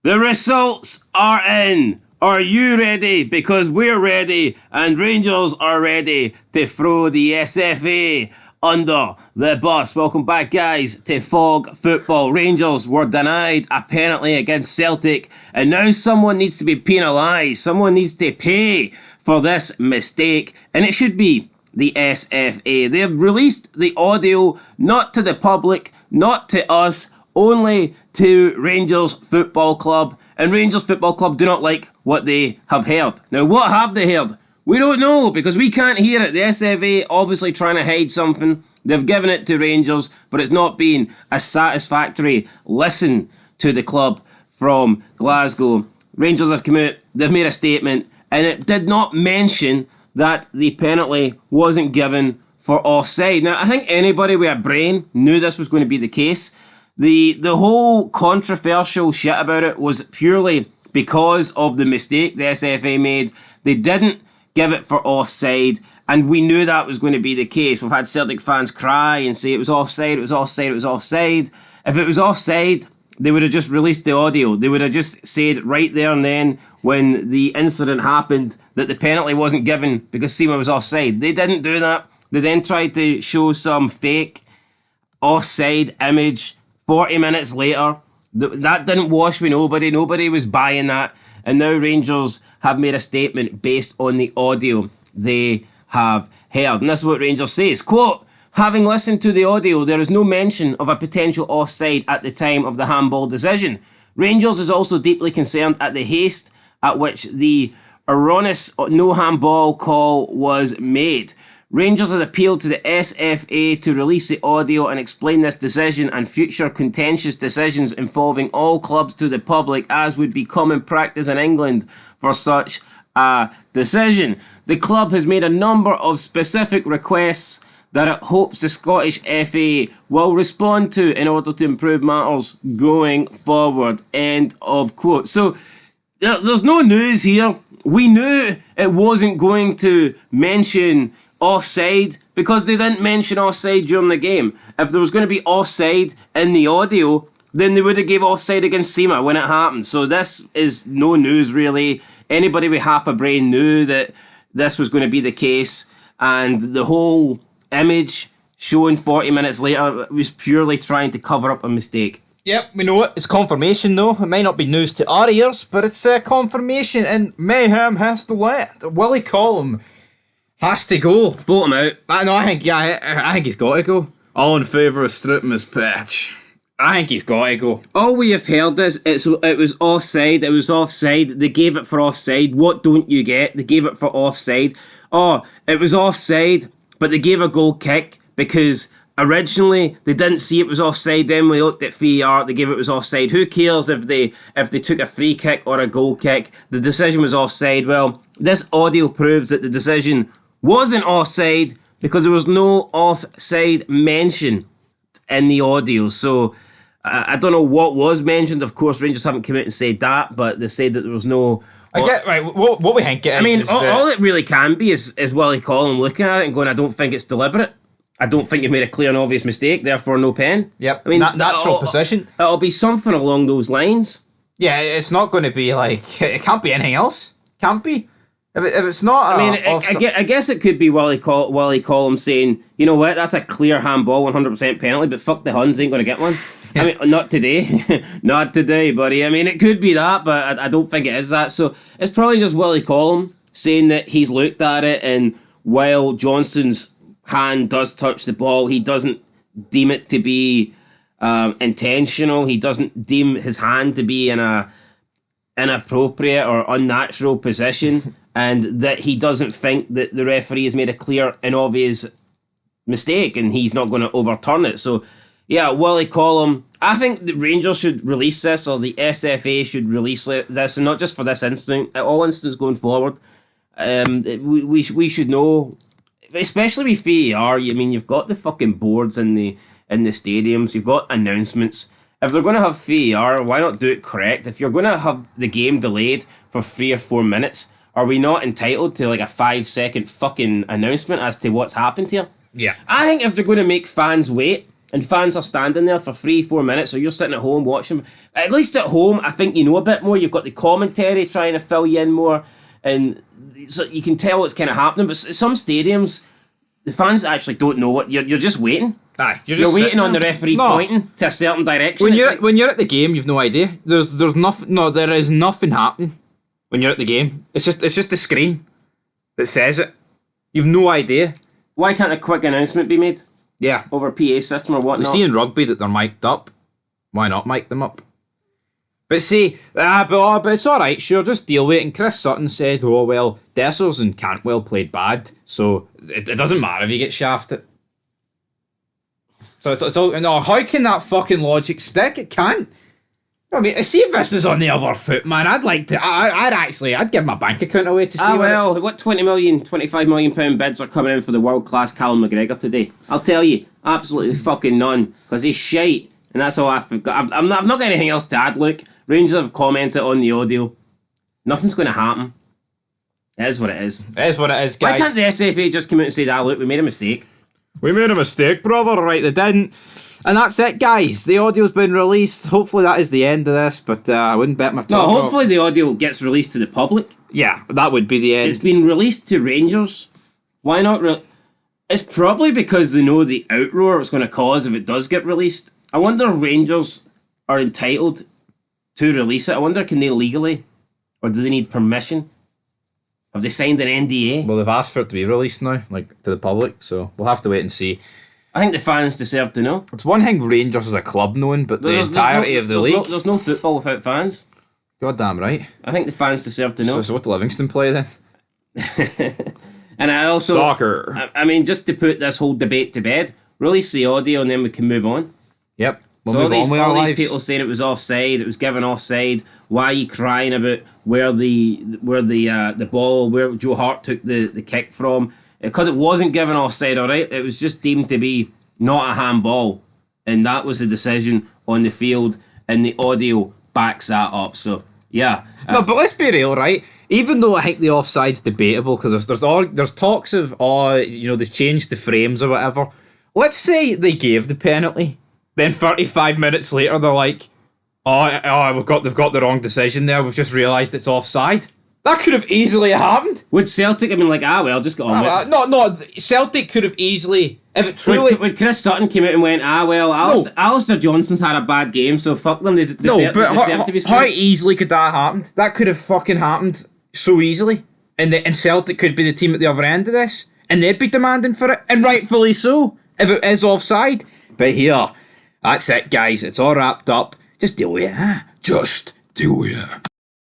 The results are in. Are you ready? Because we're ready, and Rangers are ready to throw the SFA under the bus. Welcome back, guys, to Fog Football. Rangers were denied a penalty against Celtic, and now someone needs to be penalised. Someone needs to pay for this mistake, and it should be the SFA. They've released the audio not to the public, not to us, only to Rangers Football Club, and Rangers Football Club do not like what they have heard. Now, what have they heard? We don't know, because we can't hear it. The SFA obviously trying to hide something. They've given it to Rangers, but it's not been a satisfactory listen to the club from Glasgow. Rangers have come out, they've made a statement, and it did not mention that the penalty wasn't given for offside. Now, I think anybody with a brain knew this was going to be the case. The whole controversial shit about it was purely because of the mistake the SFA made. They didn't give it for offside, and we knew that was going to be the case. We've had Celtic fans cry and say it was offside, it was offside, it was offside. If it was offside, they would have just released the audio. They would have just said right there and then when the incident happened that the penalty wasn't given because Sima was offside. They didn't do that. They then tried to show some fake offside image 40 minutes later. That didn't wash with nobody. Nobody was buying that. And now Rangers have made a statement based on the audio they have heard. And this is what Rangers says. Quote, having listened to the audio, there is no mention of a potential offside at the time of the handball decision. Rangers is also deeply concerned at the haste at which the erroneous no handball call was made. Rangers has appealed to the SFA to release the audio and explain this decision and future contentious decisions involving all clubs to the public, as would be common practice in England for such a decision. The club has made a number of specific requests that it hopes the Scottish FA will respond to in order to improve matters going forward. End of quote. So there's no news here. We knew it wasn't going to mention offside because they didn't mention offside during the game. If there was going to be offside in the audio, then they would have gave offside against Sima when it happened. So this is no news really. Anybody with half a brain knew that this was going to be the case, and the whole image showing 40 minutes later was purely trying to cover up a mistake. Yep, we know it. It's confirmation though. It might not be news to our ears, but it's confirmation, and mayhem has to let. Willie Collum has to go. Vote him out. I think he's got to go. All in favour of stripping his patch. I think he's got to go. All we have heard is it was offside. It was offside. They gave it for offside. What don't you get? They gave it for offside. Oh, it was offside, but they gave a goal kick because originally they didn't see it was offside. Then we looked at VAR. They gave it was offside. Who cares if they took a free kick or a goal kick? The decision was offside. Well, this audio proves that the decision wasn't offside because there was no offside mention in the audio. So I don't know what was mentioned. Of course, Rangers haven't come out and said that, but they said that there was no. I get right. What we think. I mean, all it really can be is Willie Collum looking at it and going, "I don't think it's deliberate. I don't think you've made a clear and obvious mistake. Therefore, no pen." Yep. I mean, natural position. It'll be something along those lines. Yeah, it's not going to be like it can't be anything else. Can't be. If it's not, I guess it could be Willie Collum saying, you know what, that's a clear handball, 100% penalty, but fuck the Huns, ain't going to get one. I mean, not today. Not today, buddy. I mean, it could be that, but I don't think it is that. So it's probably just Willie Collum saying that he's looked at it, and while Johnson's hand does touch the ball, he doesn't deem it to be intentional. He doesn't deem his hand to be in a inappropriate or unnatural position. And that he doesn't think that the referee has made a clear and obvious mistake and he's not going to overturn it. So, yeah, Willie Collum, I think the Rangers should release this, or the SFA should release this, and not just for this incident, at all incidents going forward. We should know, especially with VAR. I mean, you've got the fucking boards in the stadiums, you've got announcements. If they're going to have VAR, why not do it correct? If you're going to have the game delayed for 3 or 4 minutes, are we not entitled to like a 5-second fucking announcement as to what's happened here? Yeah. I think if they're going to make fans wait, and fans are standing there for 3-4 minutes, or you're sitting at home watching. At least at home, I think you know a bit more. You've got the commentary trying to fill you in more, and so you can tell what's kind of happening. But some stadiums, the fans actually don't know what you're just waiting. Aye, You're waiting on the referee pointing to a certain direction. When you're at the game, you've no idea. There's nothing. No, there is nothing happening when you're at the game. It's just a screen that says it. You've no idea. Why can't a quick announcement be made? Yeah, over a PA system or whatnot. We see in rugby that they're mic'd up. Why not mic them up? But see, but it's alright, sure, just deal with it. And Chris Sutton said, oh well, Dessers and Cantwell played bad, so it doesn't matter if you get shafted. So it's all, no, how can that fucking logic stick? It can't. I mean, see if this was on the other foot, man. I'd like to. I'd give my bank account away to see. What 20 million, 25 million pound bids are coming in for the world class Callum McGregor today? I'll tell you, absolutely fucking none, because he's shite, and that's all I've got. I've not got anything else to add. Look, Rangers have commented on the audio. Nothing's going to happen. It is what it is. It is what it is, guys. Why can't the SFA just come out and say, "Ah, look, we made a mistake"? We made a mistake, brother. Right, they didn't. And that's it, guys. The audio's been released. Hopefully that is the end of this, but I wouldn't bet my time. No, hopefully the audio gets released to the public. Yeah, that would be the end. It's been released to Rangers. Why not? It's probably because they know the outroar it's going to cause if it does get released. I wonder if Rangers are entitled to release it. I wonder, can they legally? Or do they need permission? Have they signed an NDA? Well, they've asked for it to be released now, like to the public, so we'll have to wait and see. I think the fans deserve to know. It's one thing Rangers as a club knowing, but the entirety of the league... there's no football without fans. Goddamn right. I think the fans deserve to know. So what do Livingston play then? And I also... Soccer. I mean, just to put this whole debate to bed, release the audio and then we can move on. Yep. We'll so all these people saying it was offside, it was given offside. Why are you crying about where the ball, where Joe Hart took the kick from? Because it wasn't given offside, alright? It was just deemed to be not a handball. And that was the decision on the field, and the audio backs that up. So, yeah. No, but let's be real, right? Even though I think the offside's debatable, because there's talks of, they've changed the frames or whatever. Let's say they gave the penalty. Then 35 minutes later, they're like, they've got the wrong decision there. We've just realised it's offside. That could have easily happened. Would Celtic have been like, just get on with it? No, Celtic could have easily, if it truly... Would Chris Sutton came out and went, Alistair Johnson's had a bad game, so fuck them, they deserve to be screwed. How easily could that have happened? That could have fucking happened so easily. And Celtic could be the team at the other end of this, and they'd be demanding for it, and rightfully so, if it is offside. But here, that's it, guys. It's all wrapped up. Just deal with it, huh? Just deal with it.